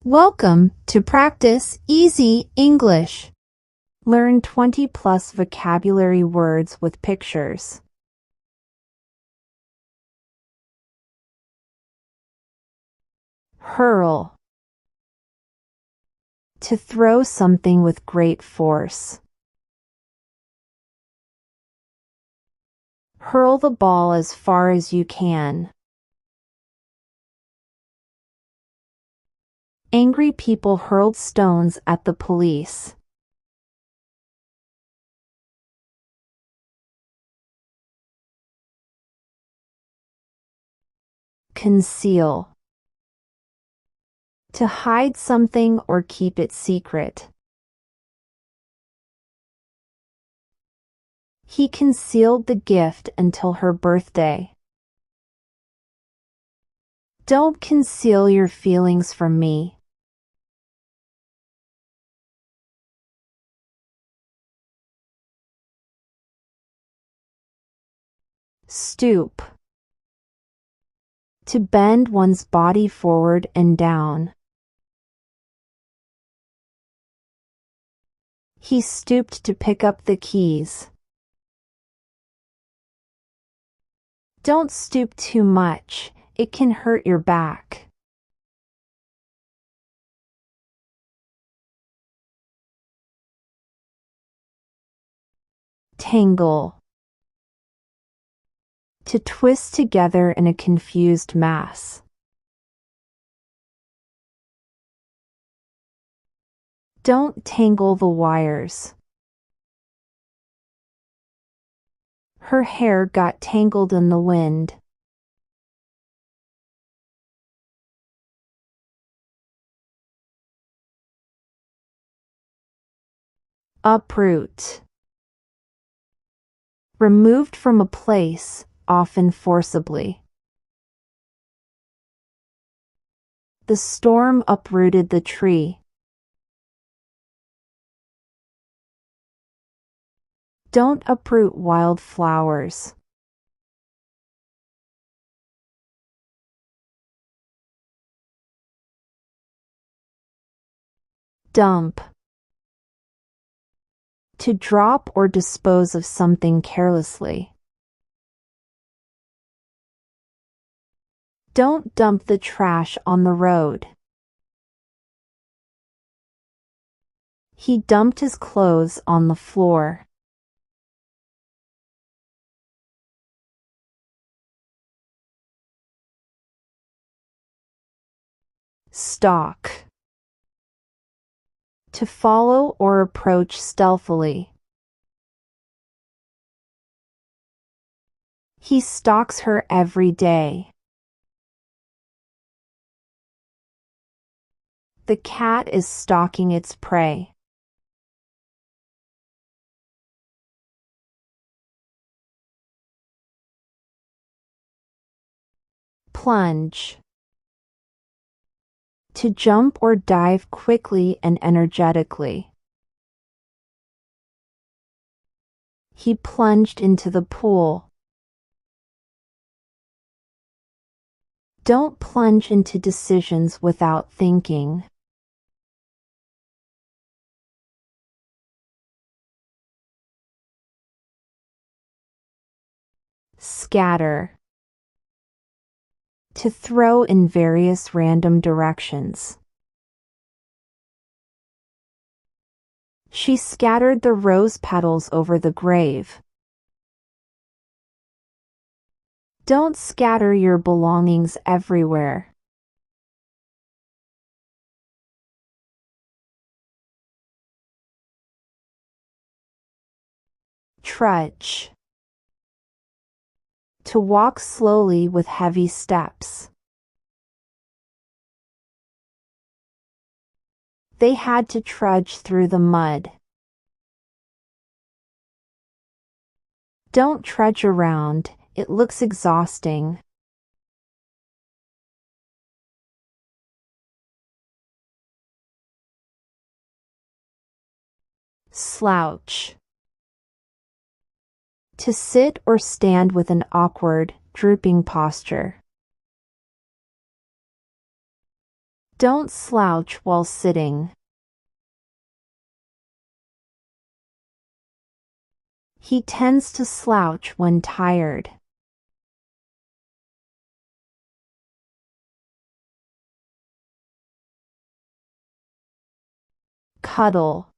Welcome to Practice Easy English. Learn 20+ vocabulary words with pictures. Hurl. To throw something with great force. Hurl the ball as far as you can. Angry people hurled stones at the police. Conceal. To hide something or keep it secret. He concealed the gift until her birthday. Don't conceal your feelings from me. Stoop. To bend one's body forward and down. He stooped to pick up the keys. Don't stoop too much, it can hurt your back. Tangle. To twist together in a confused mass. Don't tangle the wires. Her hair got tangled in the wind. Uproot. Removed from a place, often forcibly. The storm uprooted the tree. Don't uproot wild flowers. Dump. To drop or dispose of something carelessly. Don't dump the trash on the road. He dumped his clothes on the floor. Stalk. To follow or approach stealthily. He stalks her every day. The cat is stalking its prey. Plunge. To jump or dive quickly and energetically. He plunged into the pool. Don't plunge into decisions without thinking. Scatter. To throw in various random directions. She scattered the rose petals over the grave. Don't scatter your belongings everywhere. Trudge. To walk slowly with heavy steps. They had to trudge through the mud. Don't trudge around, it looks exhausting. Slouch. To sit or stand with an awkward, drooping posture. Don't slouch while sitting. He tends to slouch when tired. Cuddle.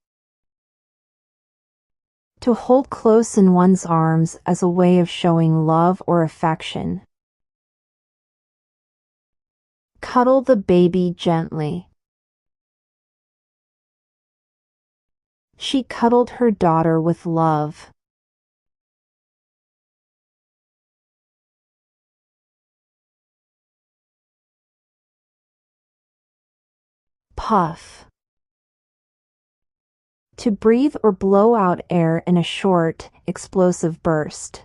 To hold close in one's arms as a way of showing love or affection. Cuddle the baby gently. She cuddled her daughter with love. Puff. To breathe or blow out air in a short, explosive burst.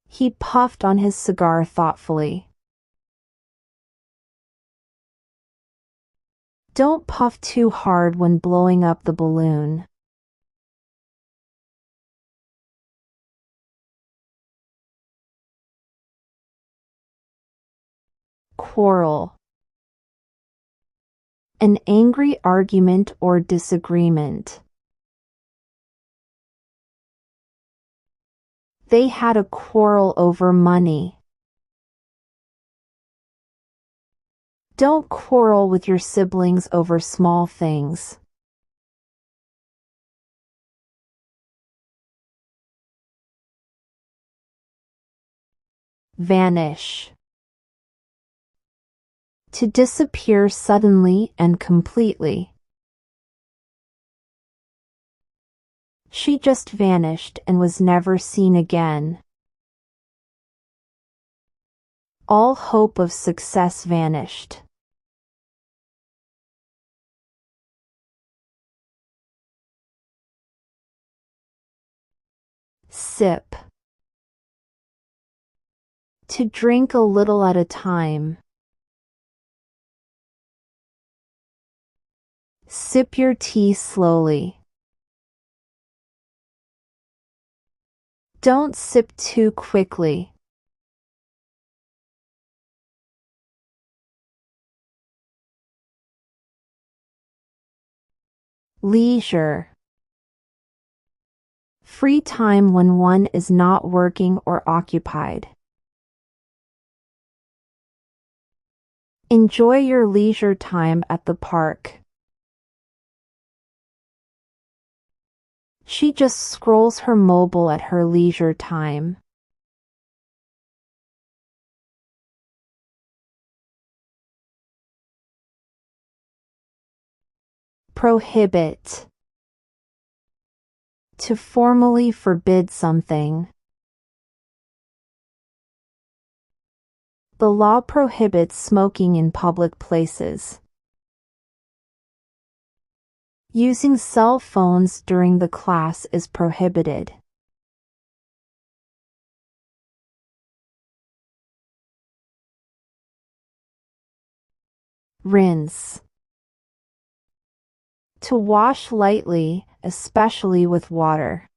He puffed on his cigar thoughtfully. Don't puff too hard when blowing up the balloon. Quarrel. An angry argument or disagreement. They had a quarrel over money. Don't quarrel with your siblings over small things. Vanish. To disappear suddenly and completely. She just vanished and was never seen again. All hope of success vanished. Sip. To drink a little at a time. Sip your tea slowly. Don't sip too quickly. Leisure. Free time when one is not working or occupied. Enjoy your leisure time at the park. She just scrolls her mobile at her leisure time. Prohibit. To formally forbid something. The law prohibits smoking in public places. Using cell phones during the class is prohibited. Rinse. To wash lightly, especially with water.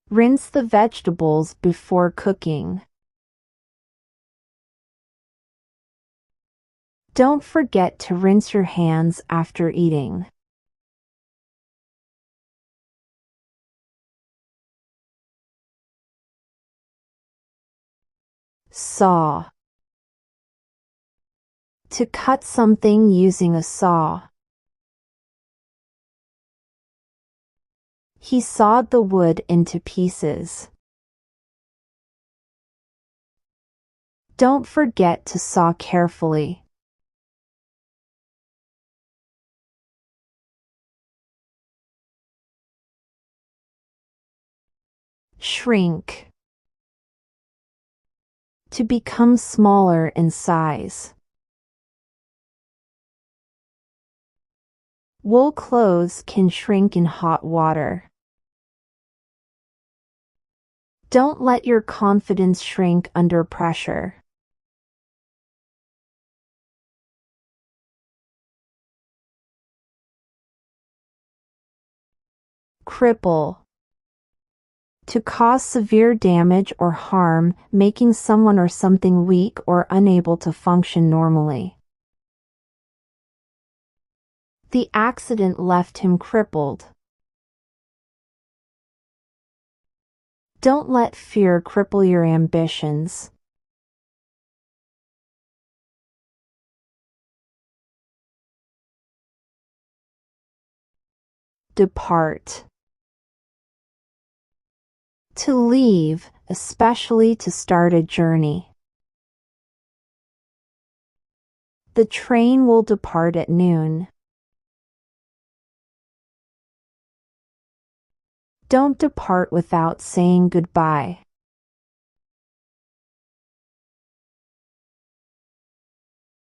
Rinse the vegetables before cooking. Don't forget to rinse your hands after eating. Saw. To cut something using a saw. He sawed the wood into pieces. Don't forget to saw carefully. Shrink. To become smaller in size. Wool clothes can shrink in hot water. Don't let your confidence shrink under pressure. Cripple. To cause severe damage or harm, making someone or something weak or unable to function normally. The accident left him crippled. Don't let fear cripple your ambitions. Depart. To leave, especially to start a journey. The train will depart at noon. Don't depart without saying goodbye.